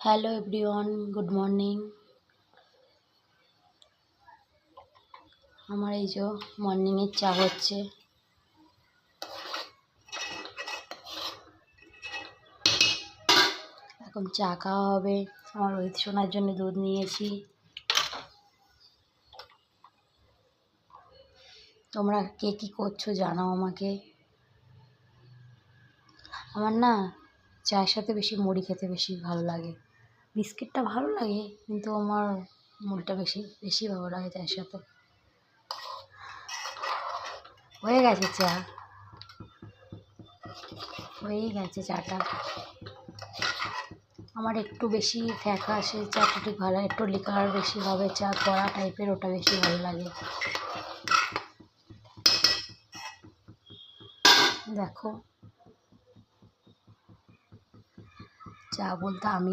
Hello everyone, good morning. আমার এই যে মর্নিংয়ের চা হচ্ছে। এখন চা খাওয়া হবে। আমার রোহিত সোনার জন্য দুধ নিয়েছি। তোমরা কে কী করছো জানাও আমাকে। আমার না চায়ের সাথে বেশি মুড়ি খেতে বেশি ভালো লাগে। বিস্কিটটা ভালো লাগে, কিন্তু আমার মুড়িটা বেশি ভালো লাগে চায়ের সাথে। হয়ে গেছে চা, হয়েই গেছে চাটা। আমার একটু বেশি ফ্যাকাশে চাটা ঠিক ভালো লাগে, একটু লিকার বেশি হবে, চা কড়া টাইপের, ওটা বেশি ভালো লাগে। দেখো, চা বলতে আমি